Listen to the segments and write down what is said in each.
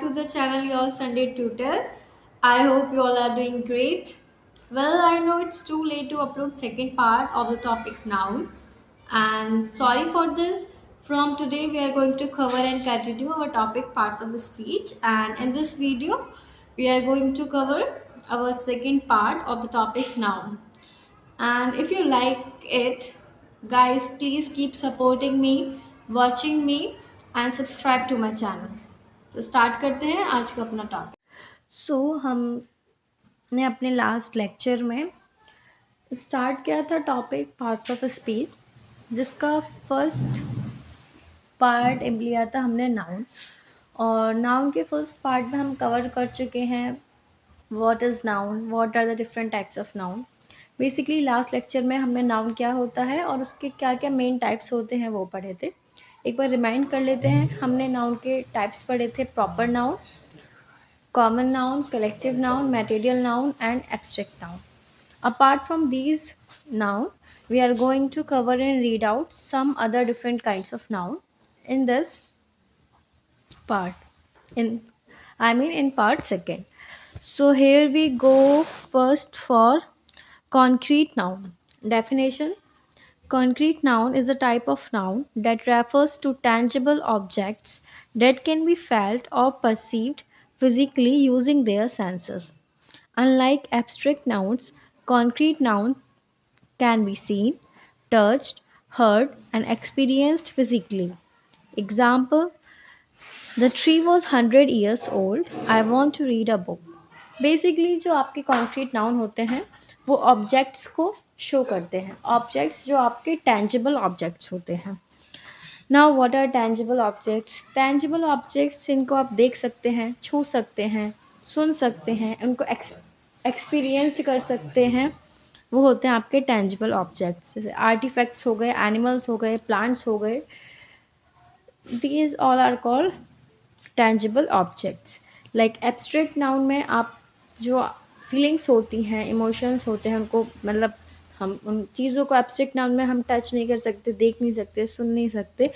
to the channel Your Sunday Tutor. I hope you all are doing great. Well, I know it's too late to upload second part of the topic noun, and sorry for this. From today we are going to cover and continue our topic parts of the speech, and in this video we are going to cover our second part of the topic noun. And if you like it, guys, please keep supporting me, watching me, and subscribe to my channel. तो start करते हैं आज का अपना topic. हमने अपने last lecture में start किया था टॉपिक पार्ट्स ऑफ स्पीच, जिसका फर्स्ट पार्ट लिया था हमने नाउन। और नाउन के फर्स्ट पार्ट में हम कवर कर चुके हैं what is noun, what are the different types of noun. Basically last lecture में हमने नाउन क्या होता है और उसके क्या क्या मेन टाइप्स होते हैं वो पढ़े थे। एक बार रिमाइंड कर लेते हैं। हमने नाउन के टाइप्स पढ़े थे: proper noun, common noun, collective noun, material noun and abstract noun. Apart from these noun, we are going to cover and read out some other different kinds of noun in this part. In part second. So here we go first for concrete noun. Definition: concrete noun is a type of noun that refers to tangible objects that can be felt or perceived physically using their senses. Unlike abstract nouns, concrete nouns can be seen, touched, heard, and experienced physically. Example: the tree was 100 years old. I want to read a book. Basically जो आपके concrete noun होते हैं वो objects को show करते हैं, objects जो आपके टेंजिबल ऑब्जेक्ट्स होते हैं। Now what are tangible objects? Tangible objects इनको आप देख सकते हैं, छू सकते हैं, सुन सकते हैं, उनको एक्सपीरियंस्ड कर सकते हैं, वो होते हैं आपके टेंजिबल ऑब्जेक्ट्स। जैसे आर्टिफैक्ट्स हो गए, एनिमल्स हो गए, प्लांट्स हो गए, these all are called tangible objects. Like abstract noun में आप जो फीलिंग्स होती हैं, इमोशंस होते हैं, उनको मतलब हम उन चीज़ों को एब्स्ट्रैक्ट नाउन में हम टच नहीं कर सकते, देख नहीं सकते, सुन नहीं सकते।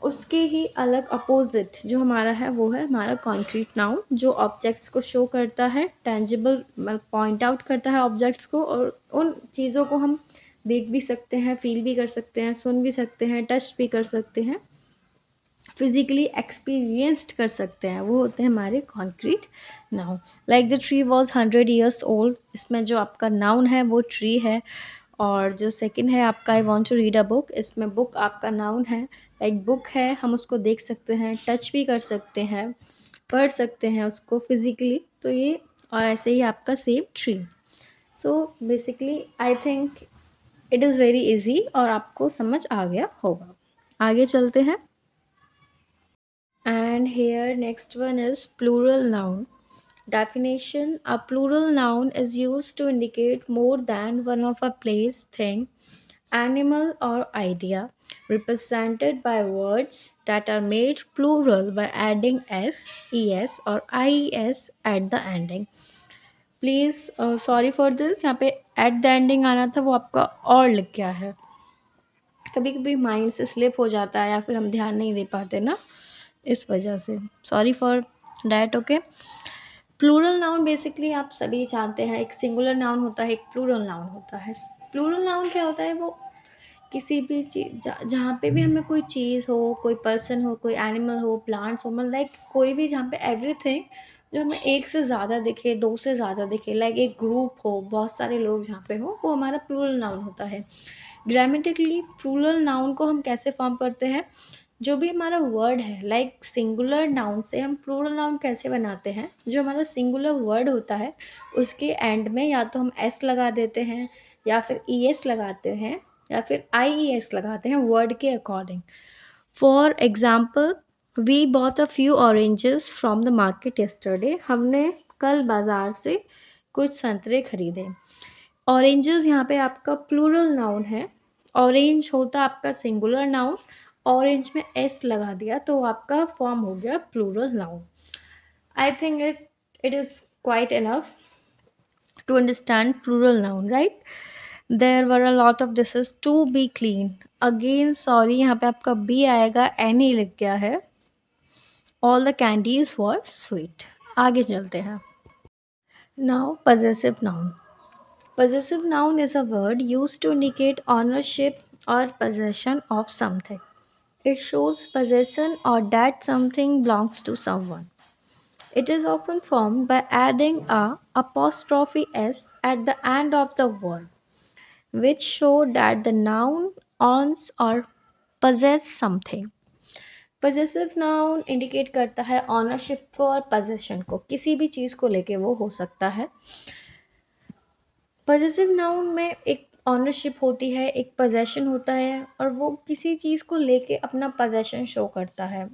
उसके ही अलग अपोजिट जो हमारा है वो है हमारा कॉन्क्रीट नाउन, जो ऑब्जेक्ट्स को शो करता है, टेंजिबल पॉइंट आउट करता है ऑब्जेक्ट्स को, और उन चीज़ों को हम देख भी सकते हैं, फील भी कर सकते हैं, सुन भी सकते हैं, टच भी कर सकते हैं, फिजिकली एक्सपीरियंस्ड कर सकते हैं, वो होते हैं हमारे concrete noun. Like the tree was 100 years old, इसमें जो आपका नाउन है वो ट्री है। और जो सेकंड है आपका I want to read a book, इसमें बुक आपका नाउन है। लाइक बुक है, हम उसको देख सकते हैं, टच भी कर सकते हैं, पढ़ सकते हैं उसको फिजिकली। तो ये, और ऐसे ही आपका same tree. So basically I think it is very easy और आपको समझ आ गया होगा। आगे चलते हैं। And here next one is plural noun. Definition: a plural noun is used to indicate more than one of a place, thing, animal, or idea, represented by words that are made plural by adding s, es, or ies at the ending. Please sorry for this, यहाँ पे at the ending आना था, वो आपका और लिख गया है। कभी कभी माइंड से स्लिप हो जाता है या फिर हम ध्यान नहीं दे पाते ना, इस वजह से sorry for that. Okay, plural noun basically आप सभी जानते हैं, एक सिंगुलर नाउन होता है, एक प्लूरल नाउन होता है। प्लूरल नाउन क्या होता है? वो किसी भी चीज़ जहाँ पे भी हमें कोई चीज़ हो, कोई पर्सन हो, कोई एनिमल हो, प्लांट्स हो, मतलब लाइक कोई भी जहाँ पे एवरीथिंग जो हमें एक से ज़्यादा दिखे, दो से ज़्यादा दिखे, लाइक एक ग्रुप हो, बहुत सारे लोग जहाँ पे हो, वो हमारा प्लूरल नाउन होता है। ग्रामेटिकली प्लूरल नाउन को हम कैसे फॉर्म करते हैं? जो भी हमारा वर्ड है, लाइक सिंगुलर नाउन से हम प्लूरल नाउन कैसे बनाते हैं? जो हमारा सिंगुलर वर्ड होता है उसके एंड में या तो हम एस लगा देते हैं, या फिर ई एस लगाते हैं, या फिर आई ई एस लगाते हैं वर्ड के according. For example, we bought a few oranges from the market yesterday, हमने कल बाज़ार से कुछ संतरे खरीदे। ऑरेंजेस यहाँ पे आपका प्लूरल नाउन है, ऑरेंज होता आपका सिंगुलर नाउन, ऑरेंज में एस लगा दिया तो आपका फॉर्म हो गया plural noun. I think it is quite enough to understand plural noun, right? There were a lot of dishes to be clean. Again sorry, यहाँ पे आपका बी आएगा, एन ही लिख गया है। All the candies were sweet. आगे चलते हैं। Now possessive noun. Possessive noun is a word used to indicate ownership or possession of something. It shows possession or that something belongs to someone. It is often formed by adding a apostrophe s at the end of the word, which show that the noun owns or possess something. Possessive noun indicate करता है ownership को और possession को, किसी भी चीज़ को लेके वो हो सकता है। पजेसिव नाउन में एक ऑनरशिप होती है, एक पोजेशन होता है, और वो किसी चीज़ को लेके अपना पोजेशन शो करता है,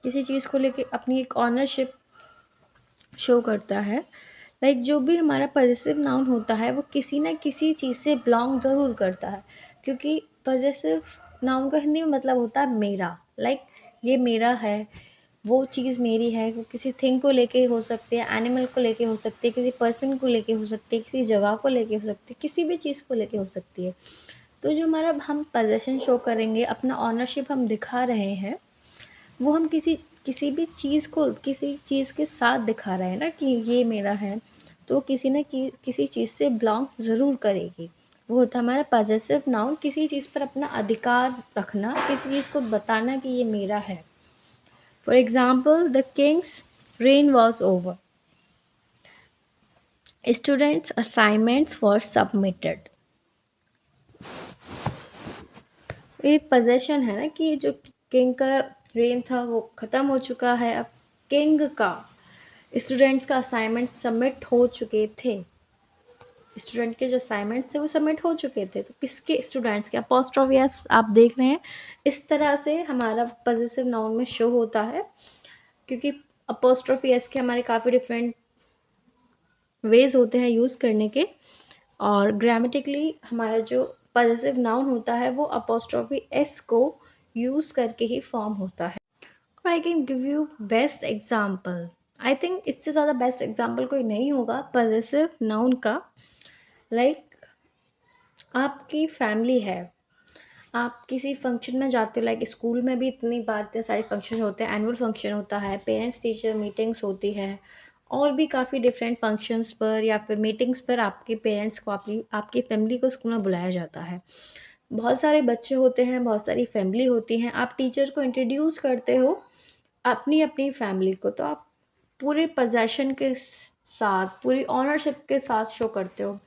किसी चीज़ को लेके अपनी एक ऑनरशिप शो करता है। जो भी हमारा पजेसिव नाउन होता है वो किसी ना किसी चीज़ से बिलोंग ज़रूर करता है, क्योंकि पजेसिव नाउन का हिंदी में मतलब होता है मेरा। ये मेरा है, वो चीज़ मेरी है। वो किसी थिंग को लेके हो सकती है, एनिमल को लेके हो सकती है, किसी पर्सन को लेके हो सकती है, किसी जगह को लेके हो सकती है, किसी भी चीज़ को लेके हो सकती है। तो जो हमारा हम पोजेशन शो करेंगे, अपना ऑनरशिप हम दिखा रहे हैं, वो हम किसी किसी भी चीज़ को किसी चीज़ के साथ दिखा रहे हैं ना कि ये मेरा है, तो किसी न किसी चीज़ से बिलोंग ज़रूर करेगी। वो होता है हमारा पॉजेसिव नाउन, किसी चीज़ पर अपना अधिकार रखना, किसी चीज़ को बताना कि ये मेरा है। For example, the Kings reign was over. Students' assignments were submitted. ये possession है ना कि जो किंग का रेन था वो ख़त्म हो चुका है। अब किंग का स्टूडेंट्स का असाइनमेंट सबमिट हो चुके थे। स्टूडेंट के जो असाइनमेंट्स थे वो सबमिट हो चुके थे, तो किसके स्टूडेंट्स के? अपॉस्ट्रोफी आप देख रहे हैं, इस तरह से हमारा पॉजेसिव नाउन में शो होता है, क्योंकि अपॉस्ट्रोफी एस के हमारे काफ़ी डिफरेंट वेज होते हैं यूज़ करने के, और ग्रामेटिकली हमारा जो पॉजेसिव नाउन होता है वो अपॉस्ट्रोफी एस को यूज़ करके ही फॉर्म होता है। और I can give you best example. I think इससे ज़्यादा बेस्ट एग्जाम्पल कोई नहीं होगा पॉजेसिव नाउन का। आपकी फैमिली है, आप किसी फंक्शन में जाते हो, स्कूल में भी इतनी बार इतने सारे फंक्शन होते हैं, एनुअल फंक्शन होता है, पेरेंट्स टीचर मीटिंग्स होती है, और भी काफ़ी डिफरेंट फंक्शंस पर या फिर मीटिंग्स पर आपके पेरेंट्स को, आपकी फैमिली को स्कूल में बुलाया जाता है। बहुत सारे बच्चे होते हैं, बहुत सारी फैमिली होती हैं, आप टीचर को इंट्रोड्यूस करते हो अपनी अपनी फैमिली को, तो आप पूरे पोजेशन के साथ, पूरी ऑनरशिप के साथ शो करते हो।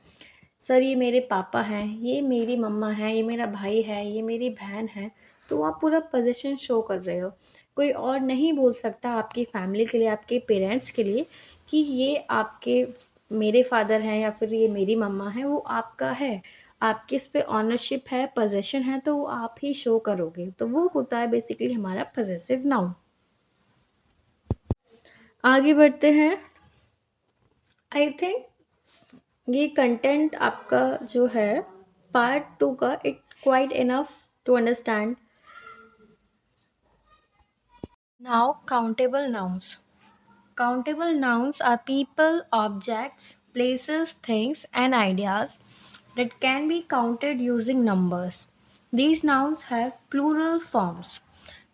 सर ये मेरे पापा हैं, ये मेरी मम्मा है, ये मेरा भाई है, ये मेरी बहन है। तो आप पूरा पोजीशन शो कर रहे हो। कोई और नहीं बोल सकता आपकी फैमिली के लिए, आपके पेरेंट्स के लिए, कि ये आपके मेरे फादर हैं या फिर ये मेरी मम्मा है। वो आपका है, आपके इस पे ऑनरशिप है, पोजेशन है, तो वो आप ही शो करोगे। तो वो होता है बेसिकली हमारा पोजेसिव नाउन। आगे बढ़ते हैं। आई थिंक ये कंटेंट आपका जो है पार्ट 2 का, it quite enough to understand. Now countable nouns. Countable nouns are people, objects, places, things, and ideas that can be counted using numbers. These nouns have plural forms.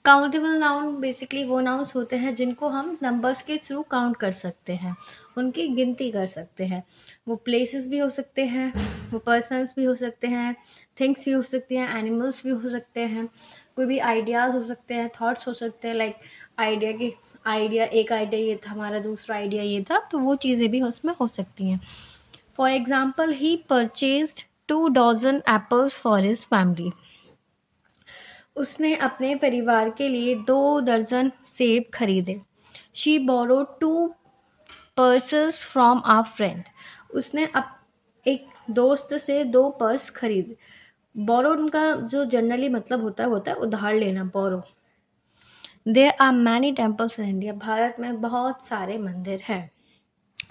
Countable noun basically वो nouns होते हैं जिनको हम numbers के through count कर सकते हैं, उनकी गिनती कर सकते हैं। वो प्लेसेस भी हो सकते हैं, वो पर्सन्स भी हो सकते हैं, थिंग्स भी हो सकती हैं, एनिमल्स भी हो सकते हैं, कोई भी आइडियाज़ हो सकते हैं, थॉट्स हो सकते हैं। एक आइडिया ये था हमारा, दूसरा आइडिया ये था, तो वो चीज़ें भी उसमें हो सकती हैं। For example, he purchased 2 dozen apples for his family. उसने अपने परिवार के लिए 2 दर्जन सेब खरीदे। She borrowed 2 purses from a friend. उसने एक दोस्त से 2 पर्स खरीदे। बोरो उनका जो जनरली मतलब होता है उधार लेना, borrow. There are many temples in India. Bharat में बहुत सारे मंदिर हैं।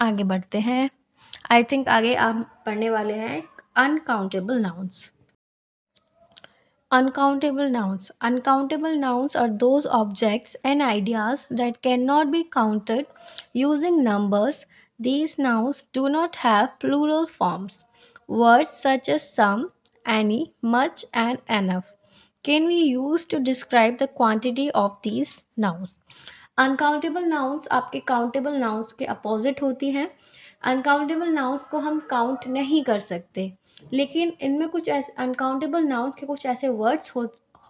आगे बढ़ते हैं। आई थिंक आगे आप पढ़ने वाले हैं uncountable nouns. Uncountable nouns. Uncountable nouns are those objects and ideas that cannot be counted using numbers. These nouns do not have plural forms. Words such as some, any, much, and enough can be used to describe the quantity of these nouns. Uncountable nouns आपके countable nouns के opposite होती हैं। Uncountable nouns को हम count नहीं कर सकते, लेकिन इनमें कुछ ऐसे अनकाउंटेबल नाउन्स के कुछ ऐसे वर्ड्स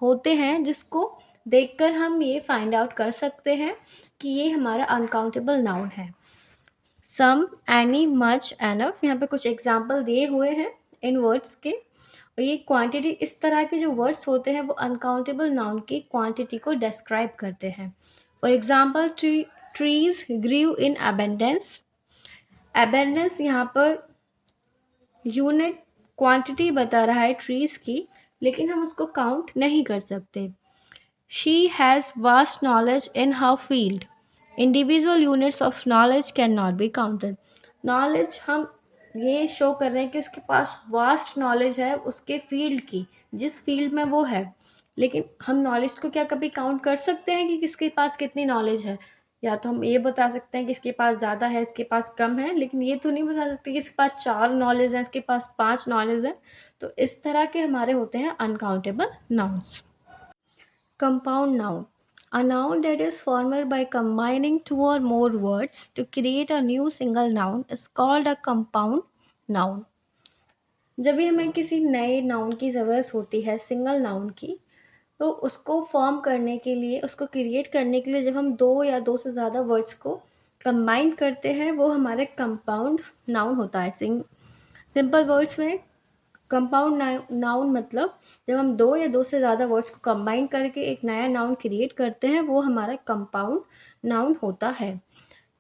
होते हैं जिसको देखकर हम ये फाइंड आउट कर सकते हैं कि ये हमारा अनकाउंटेबल नाउन है। सम, एनी, मच, एनफ, यहाँ पे कुछ एग्जाम्पल दिए हुए हैं इन वर्ड्स के। और ये क्वांटिटी, इस तरह के जो वर्ड्स होते हैं वो अनकाउंटेबल नाउन की क्वांटिटी को डिस्क्राइब करते हैं। For example, trees grew in abundance. Abundance यहाँ पर यूनिट क्वांटिटी बता रहा है ट्रीज की, लेकिन हम उसको काउंट नहीं कर सकते। She has vast knowledge in her field. Individual units of knowledge can not be counted. Knowledge हम ये शो कर रहे हैं कि उसके पास वास्ट नॉलेज है उसके फील्ड की, जिस फील्ड में वो है, लेकिन हम नॉलेज को क्या कभी काउंट कर सकते हैं कि किसके पास कितनी नॉलेज है? या तो हम ये बता सकते हैं कि इसके पास ज़्यादा है, इसके पास कम है, लेकिन ये तो नहीं बता सकते कि इसके पास 4 नॉलेज है, इसके पास 5 नॉलेज है। तो इस तरह के हमारे होते हैं uncountable nouns. Compound noun. A noun that is formed by combining 2 or more words to create a new single noun is called a compound noun. जब भी हमें किसी नए नाउन की ज़रूरत होती है, सिंगल नाउन की, तो उसको फॉर्म करने के लिए, उसको क्रिएट करने के लिए जब हम 2 या 2 से ज़्यादा वर्ड्स को कंबाइन करते हैं, वो हमारे कंपाउंड नाउन होता है। सिंपल वर्ड्स में कंपाउंड नाउन मतलब जब हम 2 या 2 से ज़्यादा वर्ड्स को कंबाइन करके एक नया नाउन क्रिएट करते हैं, वो हमारा कंपाउंड नाउन होता है।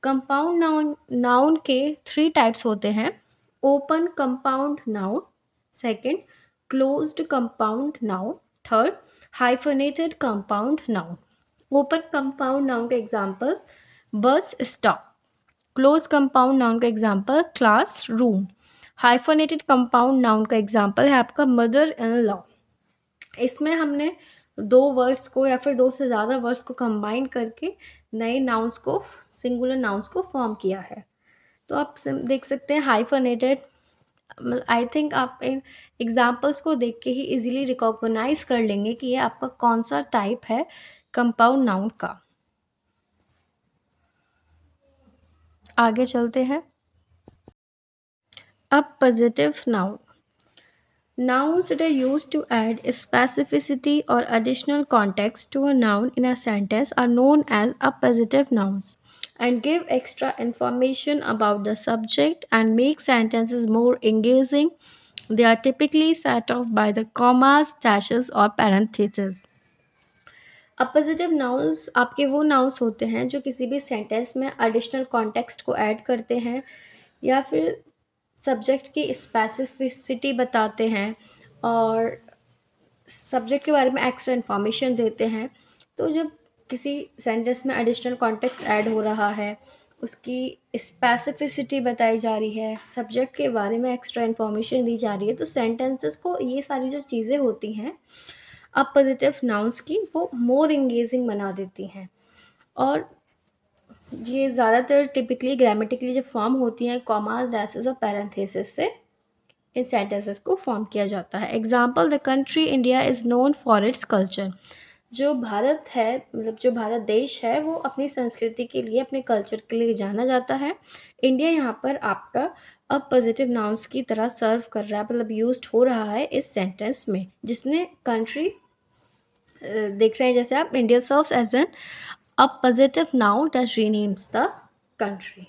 कंपाउंड नाउन के 3 टाइप्स होते हैं। Open compound noun, second closed compound noun, third hyphenated compound noun. Open compound noun का example bus stop. Close compound noun का example class room. Hyphenated compound noun का example है आपका मदर इन लॉ। इसमें हमने 2 words को या फिर 2 से ज़्यादा वर्ड्स को कंबाइन करके नए नाउन्स को, सिंगुलर नाउन्स को फॉर्म किया है। तो आप देख सकते हैं हाइफनेटेड, आई थिंक आप इन एग्जांपल्स को देख के ही इजीली रिकॉग्नाइज कर लेंगे कि ये आपका कौन सा टाइप है कंपाउंड नाउन का। आगे चलते हैं। अब positive noun. Nouns that are used to add specificity or additional context to a noun in a sentence are known as appositive nouns and give extra information about the subject and make sentences more engaging. They are typically set off by the commas, dashes or parentheses. Appositive nouns आपके वो nouns होते हैं जो किसी भी sentence में additional context को add करते हैं या फिर सब्जेक्ट की स्पेसिफिसिटी बताते हैं और सब्जेक्ट के बारे में एक्स्ट्रा इन्फॉर्मेशन देते हैं। तो जब किसी सेंटेंस में एडिशनल कॉन्टेक्स्ट ऐड हो रहा है, उसकी स्पेसिफिसिटी बताई जा रही है, सब्जेक्ट के बारे में एक्स्ट्रा इन्फॉर्मेशन दी जा रही है, तो सेंटेंसेस को ये सारी जो चीज़ें होती हैं अपोजिटिव नाउन्स की, वो मोर एंगेजिंग बना देती हैं। और ये ज़्यादातर टिपिकली ग्रामेटिकली जब फॉर्म होती हैं कॉमास, डैशेस और पैरेंथेसिस से इन सेंटेंसेस को फॉर्म किया जाता है। Example, the country India is known for its culture. जो भारत है, मतलब जो भारत देश है, वो अपनी संस्कृति के लिए, अपने कल्चर के लिए जाना जाता है। इंडिया यहाँ पर आपका अब पॉजिटिव नाउन्स की तरह सर्व कर रहा है, मतलब यूज्ड हो रहा है इस सेंटेंस में, जिसने कंट्री देख रहे हैं जैसे आप, India serves as an a positive noun that renames the country.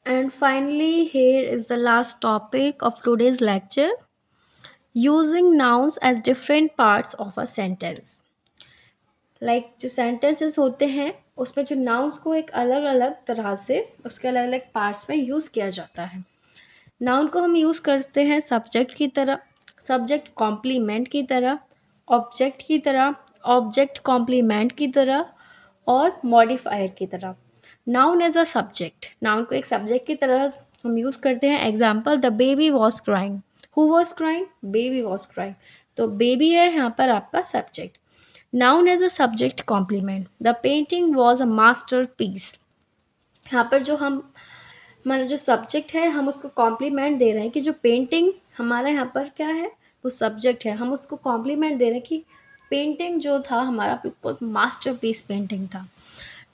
And finally, here is the last topic of today's lecture, using nouns as different parts of a sentence. Like जो sentences होते हैं उसमें जो nouns को एक अलग अलग तरह से उसके अलग अलग parts में यूज़ किया जाता है। नाउन को हम यूज़ करते हैं सब्जेक्ट की तरह, सब्जेक्ट कॉम्प्लीमेंट की तरह, ऑब्जेक्ट की तरह, ऑब्जेक्ट कॉम्प्लीमेंट की तरह और मॉडिफायर की तरह। Noun as a subject, noun को एक सब्जेक्ट की तरह हम यूज़ करते हैं। Example, the baby was crying. Who was crying? Baby was crying. तो बेबी है यहाँ पर आपका subject. Noun as a subject complement, the painting was a masterpiece. यहाँ पर जो हम हमारा जो सब्जेक्ट है, हम उसको कॉम्प्लीमेंट दे रहे हैं कि जो पेंटिंग हमारा यहाँ पर क्या है, वो सब्जेक्ट है, हम उसको कॉम्प्लीमेंट दे रहे हैं कि पेंटिंग जो था हमारा बिल्कुल मास्टरपीस पेंटिंग था।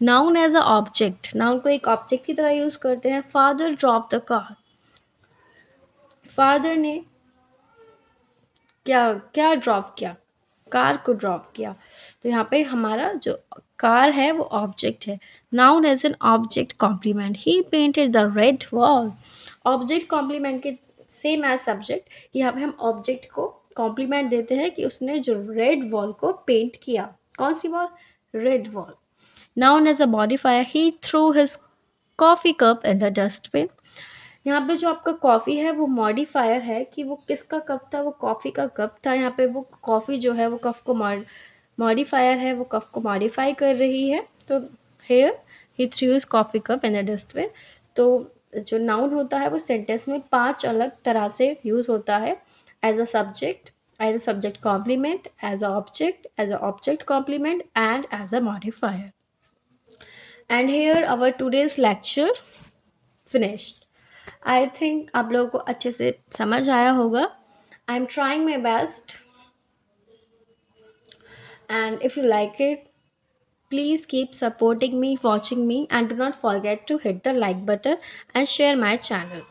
Noun as a object, noun को एक ऑब्जेक्ट की तरह यूज करते हैं। Father drop the car, father ने क्या क्या ड्रॉप किया, कार को ड्रॉप किया। तो यहाँ पे हमारा जो कार है वो ऑब्जेक्ट है। Noun as an object complement, he painted the red wall. Object complement के सेम एज सब्जेक्ट, यहाँ पे हम ऑब्जेक्ट को कॉम्प्लीमेंट देते हैं कि उसने जो रेड वॉल को पेंट किया। कौन सी wall? Red wall. Noun as a modifier, he threw his coffee cup in the dustbin. यहाँ पे जो आपका कॉफ़ी है वो मॉडिफायर है कि वो किसका कप था, वो कॉफ़ी का कप था। यहाँ पे वो कॉफ़ी जो है वो कप को मॉडिफायर है, वो कप को मॉडिफाई कर रही है। तो here he threw his coffee cup in the dustbin. तो जो नाउन होता है वो सेंटेंस में 5 अलग तरह से यूज़ होता है। As a subject, as a subject complement, as a object complement and as a modifier. And here our today's lecture finished. I think आप लोगों को अच्छे से समझ आया होगा। I am trying my best, and if you like it, please keep supporting me, watching me, and do not forget to hit the like button and share my channel.